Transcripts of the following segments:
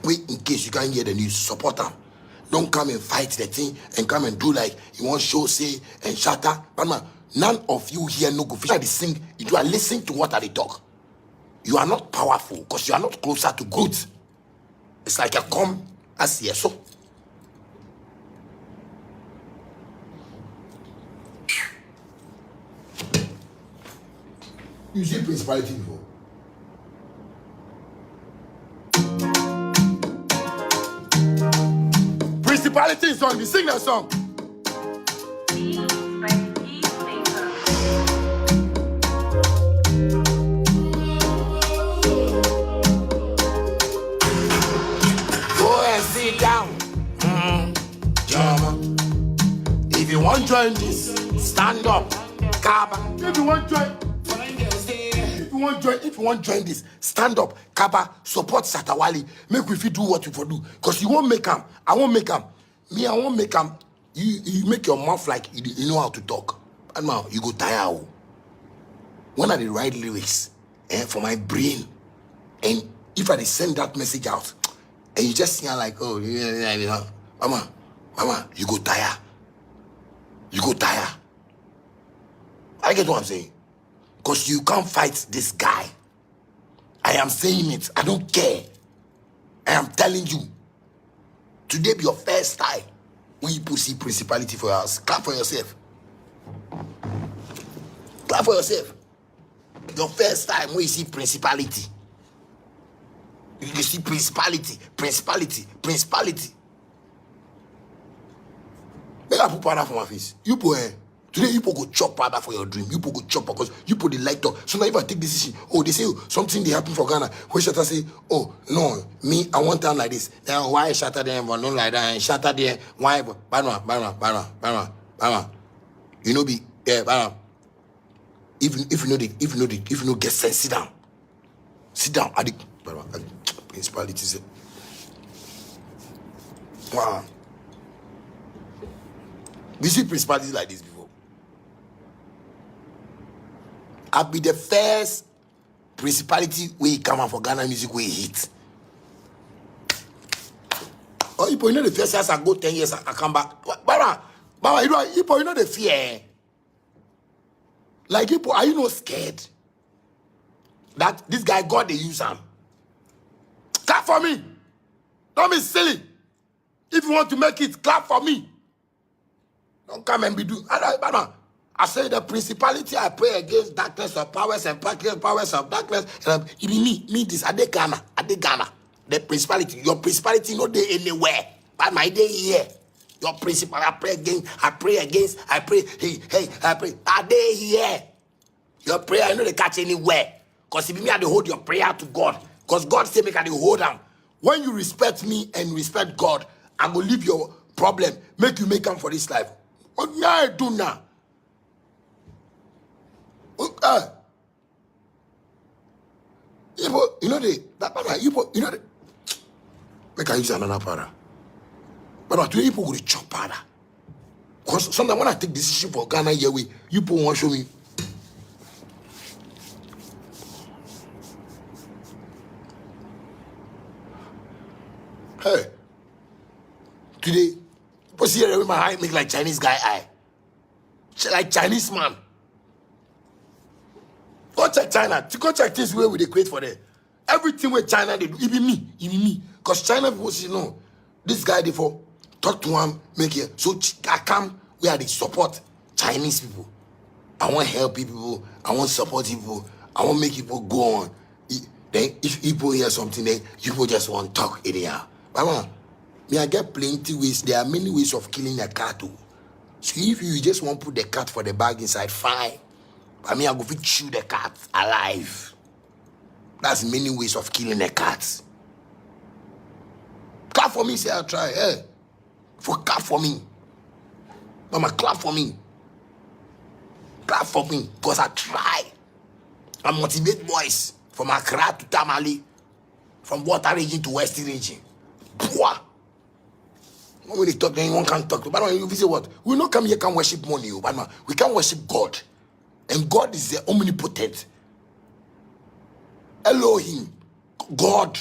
Wait, in case you can't hear the news, support them. Don't come and fight the thing and come and do like you want show, say, and shatter. But man, none of you here no go fish. They sing. If you are listening to what they talk, you are not powerful because you are not closer to growth. It's like a come as yes. So you see Principality before. Principality song, you sing that song. Go and sit down. Jama. If you want to join this, stand up. Kaba. If you want to join. If you want to join this, stand up, Kaba, support Shatta Wale. Make we do what we for do. Because you won't make them. I won't make them. Me, I won't make them. You make your mouth like you know how to talk. And now you go tire. When are the right lyrics for my brain? And if I send that message out, and you just hear like, oh, yeah, mama, you go tire. You go tire. I get what I'm saying. Because you can't fight this guy. I am saying it. I don't care. I am telling you. Today be your first time when you see Principality for your house. Clap for yourself. Clap for yourself. Your first time when you see Principality. You see Principality. Make I put powder for my face. You put today you go chop powder for your dream. You go chop because you put the light up. So now if I take decision, oh, they say something they happen for Ghana. When Shatta say, oh no, me I want time like this. Then why Shatta there but not like that? And Shatta there why Bonah. You know be Bonah. If you know get sense, sit down. Sit down. I the Principality say. Wow. We see Principality like this before. I'll be the first Principality where he come out for Ghana music where he hit. Oh, you know the first years I go 10 years I come back. Baba, you know the fear. Like people, are you not scared that this guy God they use him? Clap for me. Don't be silly. If you want to make it, clap for me. Don't come and be do. I say the Principality I pray against darkness of powers and powers of darkness. And it be me this. I de Ghana. The Principality, your Principality no day anywhere. But my day here. Your Principality, I pray against. I pray. Hey, I pray. I day here. Your prayer, I know they catch anywhere. Because if me I dey hold your prayer to God. Because God say make I dey hold them. When you respect me and respect God, I will leave your problem. Make you make them for this life. What I do now? You know the make I use another para. But today people will chop para. Because sometimes when I take decision for Ghana here, you people want to show me. Hey, today, people see with my eye make like Chinese guy eye. Like Chinese man. Go check China. Go check this way they create for them. Everything with China they do. Even me. Because China people say no. This guy they for talk to him, make it. So I come where they support Chinese people. I want help people. I want support people. I want make people go on. Then if people hear something, then people just want to talk anyhow. But me I get plenty ways. There are many ways of killing a cat too. So if you just want to put the cat for the bag inside, fine. I mean, I go fit chew the cat alive. That's many ways of killing a cat. Clap for me, say I'll try. Hey, clap for me. Mama, clap for me. Clap for me, because I try. I motivate boys from Accra to Tamale, from water region to western region. Boah. When they talk, then one can't talk. But when you visit what? We not come here can worship money, but we can worship God. And God is the omnipotent. Elohim. God.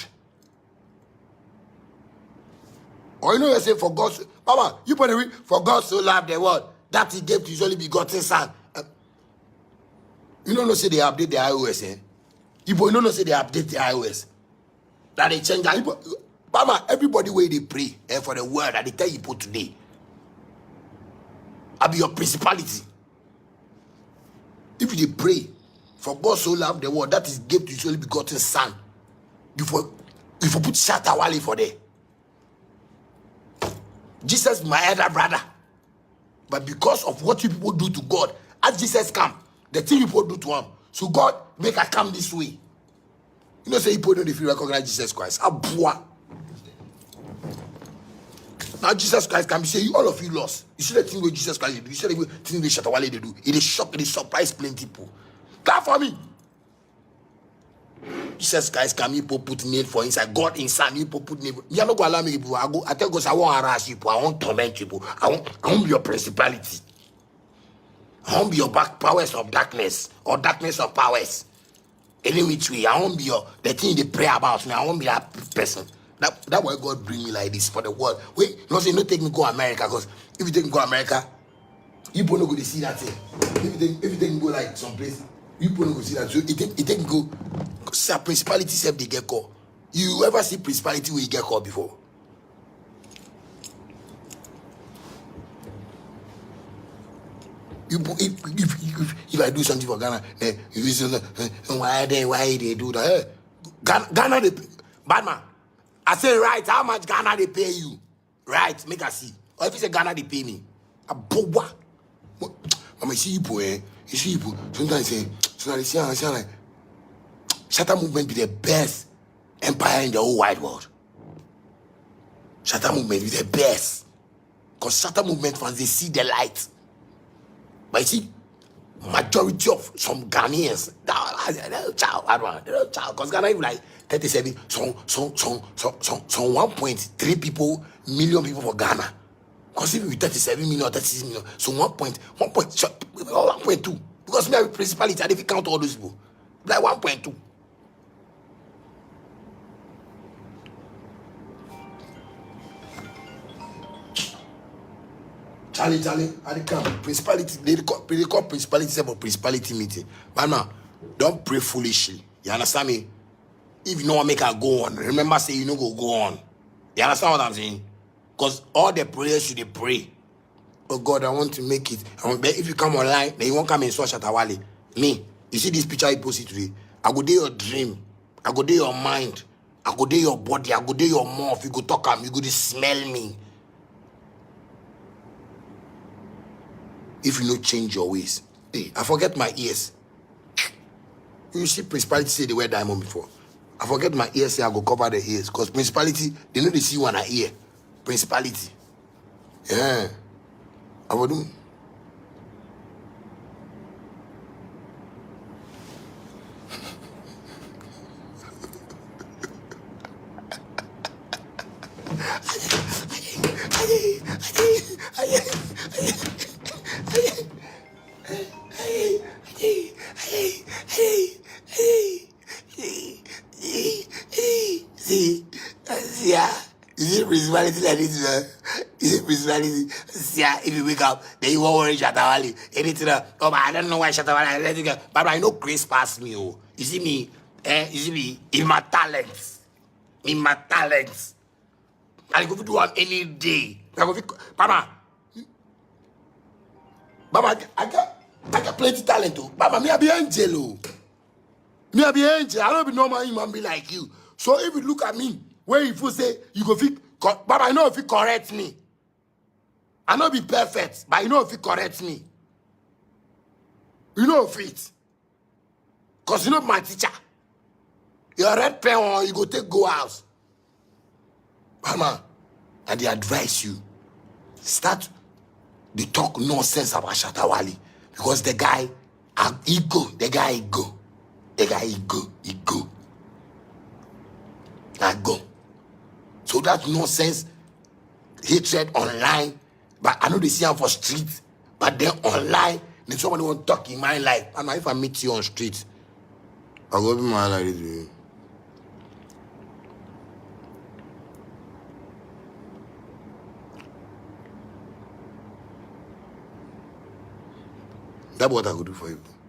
Or you know you say for God, Mama, you put it for God so loved the world that he gave to his only begotten son. You don't say they update the iOS, eh? You don't say they update the iOS. That they change. Mama, everybody where they pray for the word that they tell you put today. I'll be your principality. If you pray for God so loved the world that is gave to his only begotten son, you for put Shatta Wale for there. Jesus, my elder brother. But because of what you people do to God, as Jesus come, the thing you people do to him, so God make her come this way. You know, say people don't if you recognize Jesus Christ. Abua. Now Jesus Christ can be say you all of you lost. You see the thing with Jesus Christ, you see the thing with Shatta Wale they do. It is shock, it is surprise plenty people. Clap for me. Jesus Christ can people put nail for inside. God inside you people put nail. You are not gonna allow me people. I tell God I won't harass you people. I won't torment you people. I won't be your principality. I won't be your back powers of darkness or darkness of powers. Any which way, I won't be the thing they pray about me. I won't be that person. That why God bring me like this for the world. Wait, you know, say no take me go America, because if you take me go America, you people not go to see that thing. If you take me go like someplace, you people not go see that. So it take me go. Say principality self they get call. You ever see principality where you get called before? If I do something for Ghana, you say, why they do that? Ghana they bad man. I say right, how much Ghana they pay you? Right, make us see. Or if you say Ghana they pay me, a boba. Mama, see you boy, you see you. Sometimes they say like Shatta movement be the best empire in the whole wide world. Shatta movement be the best. Because Shatta movement fans they see the light. But you see, majority of some Ghanaians, they're child, because Ghana even like 37, some 1.3 million people for Ghana. Because if we 37 million, 36 million, so 1.2. Because me have a principality, and if you count all those people, like 1.2. Charlie, I come. Principality, they call principality about principality meeting. But now, don't pray foolishly. You understand me? If you know what make her go on, remember say you know go on. You understand what I'm saying? Because all the prayers you they pray. Oh God, I want to make it. But if you come online, then you won't come and saw Shatta Wale. Me, you see this picture I posted today. I go there your dream. I go there your mind. I go there your body. I go there your mouth. You go talk am. You go to smell me. If you no change your ways. Hey, I forget my ears. You see principality say they wear diamond before. I forget my ears, say I go cover the ears. Because principality, they know they see one I ear. Principality. Yeah. I will do. Is it principality like this? Is it principality? Yeah, if you wake up, then you won't worry Shatta Wale. Anything, oh, but I don't know why Shatta Wale. But I know grace past me. Oh, you see me? You see me? In my talents. In my talents. I go to do one any day. I go, Mama, I got plenty talent. Oh, Mama, me I be angel. Oh. Me I be angel. I don't be normal human be like you. So if you look at me, where if you say you go fit, but I know if you correct me. I know be perfect, but you know if you correct me. You know if it. Because you know my teacher. Your red pen on, you go take go house. Mama, and they advise you, start the talk nonsense about Shatta Wale. Because the guy, ego. I go. So that nonsense, hatred online, but I know they see him for street, but then online, then somebody want to talk in my life. And if I meet you on street, I'll go be my life with you. That's what I could do for you.